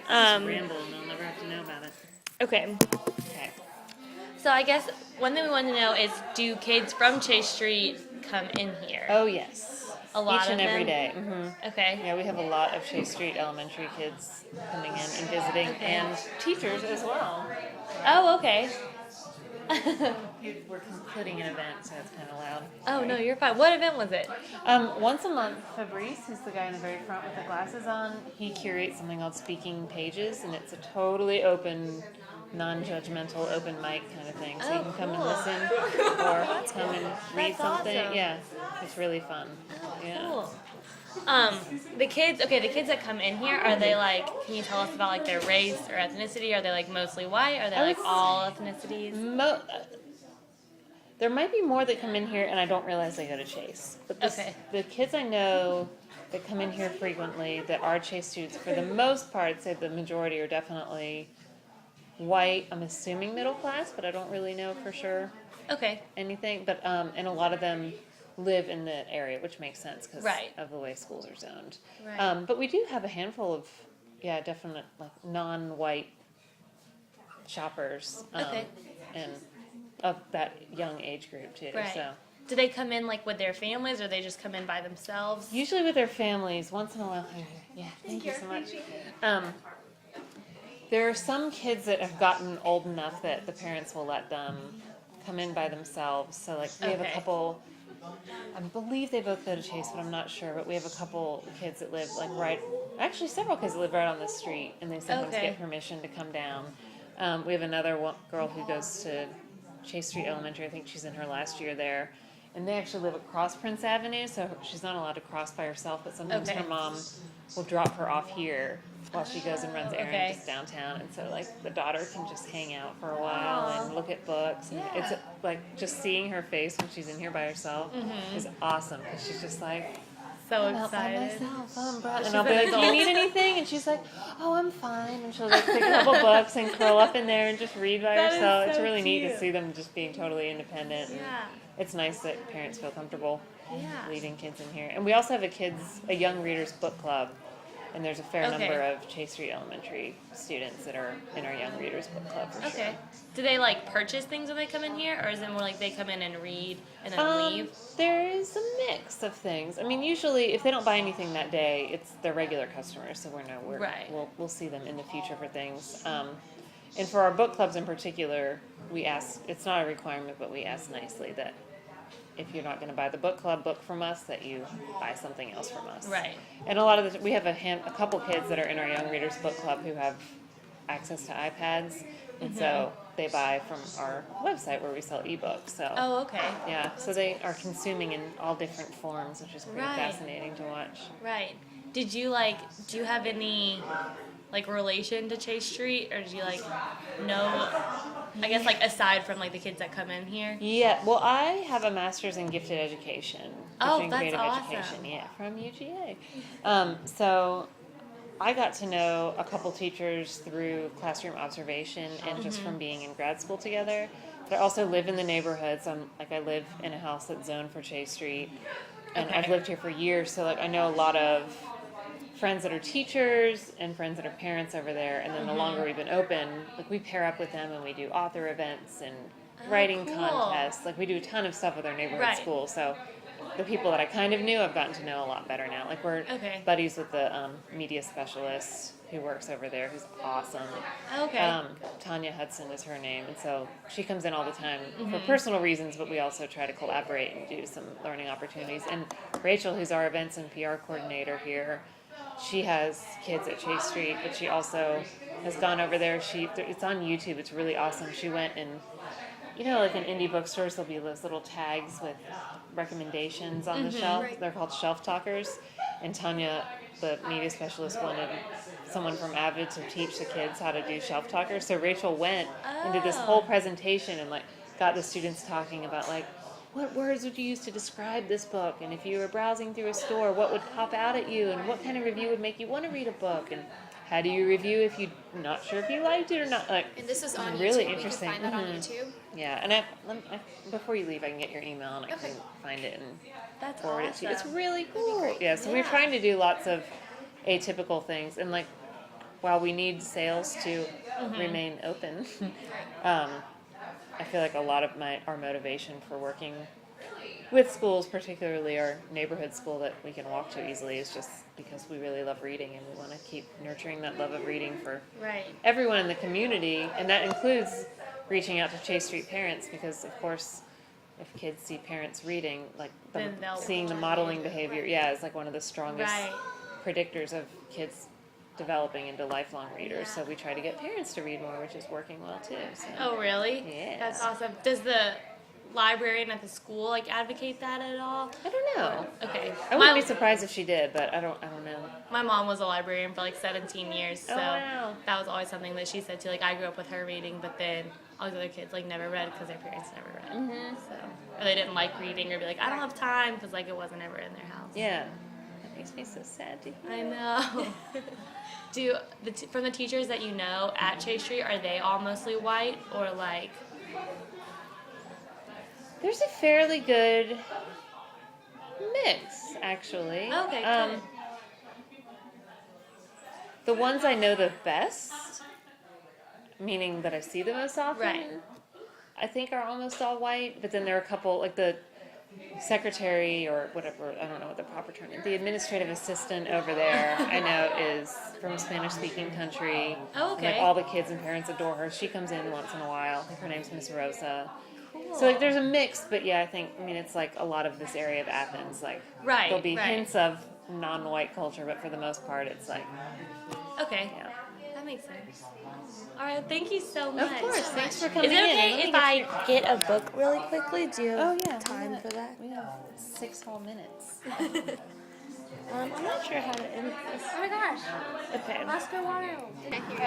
Ramble and they'll never have to know about it. Okay. Okay. So I guess one thing we want to know is, do kids from Chase Street come in here? Oh, yes. A lot Each and of every them? day. Mm-hmm. Okay. Yeah, we have a lot of Chase Street elementary kids coming in and visiting, Okay. and teachers as well. Oh, okay. We're concluding an event, so it's kind of loud. Oh, no, you're fine. What event was it? Once a month, Fabrice, who's the guy in the very front with the glasses on, he curates something called Speaking Pages, and it's a totally open, non-judgmental, open mic kind of thing. So you can come and listen or come and read That's something. awesome. Yeah, it's really fun. Yeah. Cool. The kids that come in here, are they like, can you tell us about like their race or ethnicity? Are they like mostly white? Are they like all ethnicities? There might be more that come in here and I don't realize they go to Chase. But the kids I know that come in here frequently that are Chase students, for the most part, I'd say the majority are definitely white. I'm assuming middle class, but I don't really know for sure Okay. anything. But and a lot of them live in the area, which makes sense because of the way schools are zoned. Right. But we do have a handful of, definite like non-white shoppers. And of that young age group too. Right. So Do they come in like with their families, or they just come in by themselves? usually with their families. Once in a while. Yeah. Thank you so much. There are some kids that have gotten old enough that the parents will let them come in by themselves. So like we have a couple. I believe they both go to Chase, but I'm not sure. But we have a couple kids that live like actually several kids that live right on the street, and they sometimes get permission to come down. We have another girl who goes to Chase Street Elementary. I think she's in her last year there. And they actually live across Prince Avenue, so she's not allowed to cross by herself, but sometimes her mom will drop her off here while she goes and runs errands just downtown. And so, like, the daughter can just hang out for a while and look at books. And it's, like, just seeing her face when she's in here by herself is awesome, because she's just like, so I'm excited. out by myself. And I'll be like, do you need anything? And she's like, oh, I'm fine. And she'll like pick a couple books and curl up in there and just read by herself. It's really neat to see them just being totally independent. Yeah. It's nice that parents feel comfortable leaving kids in here. And we also have a young readers book club. And there's a fair number of Chase Street Elementary students that are in our Young Readers Book Club for sure. Do they like purchase things when they come in here, or is it more like they come in and read and then leave? There is a mix of things. I mean, usually if they don't buy anything that day, it's their regular customers, so we'll see them in the future for things. And for our book clubs in particular, we ask, it's not a requirement, but we ask nicely that if you're not going to buy the book club book from us, that you buy something else from us. Right. And a lot of we have a couple kids that are in our Young Readers Book Club who have access to iPads, and so they buy from our website where we sell ebooks. So. Oh, okay. Yeah, so they are consuming in all different forms, which is pretty fascinating to watch. Right. Do you have any like relation to Chase Street, or do you like know, I guess like aside from like the kids that come in here? Yeah, well, I have a master's in gifted education. Oh, that's creative awesome. Education, yeah, from UGA. So I got to know a couple teachers through classroom observation and just from being in grad school together. But I also live in the neighborhoods. I live in a house that's zoned for Chase Street, and I've lived here for years, so like I know a lot of friends that are teachers and friends that are parents over there. And then the longer we've been open, like we pair up with them and we do author events and writing contests. Like we do a ton of stuff with our neighborhood school. So the people that I kind of knew, I've gotten to know a lot better now. Like we're buddies with the media specialist who works over there, who's awesome. Tanya Hudson is her name, and so she comes in all the time for personal reasons, but we also try to collaborate and do some learning opportunities. And Rachel, who's our events and PR coordinator here, she has kids at Chase Street, but she also has gone over there. It's on YouTube. It's really awesome. She went and, like in indie bookstores, there'll be those little tags with recommendations on the shelf. Right. They're called shelf talkers. And Tanya, the media specialist, wanted someone from Avid to teach the kids how to do shelf talkers. So Rachel went and did this whole presentation and got the students talking about what words would you use to describe this book? And if you were browsing through a store, what would pop out at you? And what kind of review would make you want to read a book? And how do you review if you're not sure if you liked it or not? And this is on really YouTube. Interesting. We can find that on YouTube. Yeah, and before you leave, I can get your email and I can find it and forward it to you. It's really cool. Yeah, so we're trying to do lots of atypical things. And while we need sales to remain open, I feel like a lot of our motivation for working with schools, particularly our neighborhood school that we can walk to easily, is just because we really love reading and we want to keep nurturing that love of reading for everyone in the community, and that includes reaching out to Chase Street parents, because of course if kids see parents reading, like seeing the modeling behavior, is like one of the strongest predictors of kids developing into lifelong readers. So we try to get parents to read more, which is working well too. So. Oh, really? Yeah. That's awesome. Does the librarian at the school like advocate that at all? I don't know. Okay. I wouldn't be surprised if she did, but I don't know. My mom was a librarian for like 17 years, so wow. that was always something that she said too. Like, I grew up with her reading, but then all the other kids like never read because their parents never read. So, or they didn't like reading, or be like, I don't have time, because like it wasn't ever in their house. Yeah. That makes me so sad to hear. I know. From the teachers that you know at Chase Street, are they all mostly white, or like? There's a fairly good mix, actually. Okay, good. The ones I know the best, meaning that I see the most often, I think are almost all white, but then there are a couple, like the secretary or whatever, I don't know what the proper term is, the administrative assistant over there, I know is from a Spanish-speaking country. Oh, okay. And, like, all the kids and parents adore her. She comes in once in a while. I think her name's Miss Rosa. So like there's a mix, but it's like a lot of this area of Athens, like there'll be hints of non-white culture, but for the most part it's like that makes sense. All right, thank you so much. Of course, thanks for coming in. Is it okay if I get a book really quickly? Do you have time for that? We have 6 whole minutes. I'm not sure how to end this. Oh my gosh. Okay. Oscar Wilde. Thank you.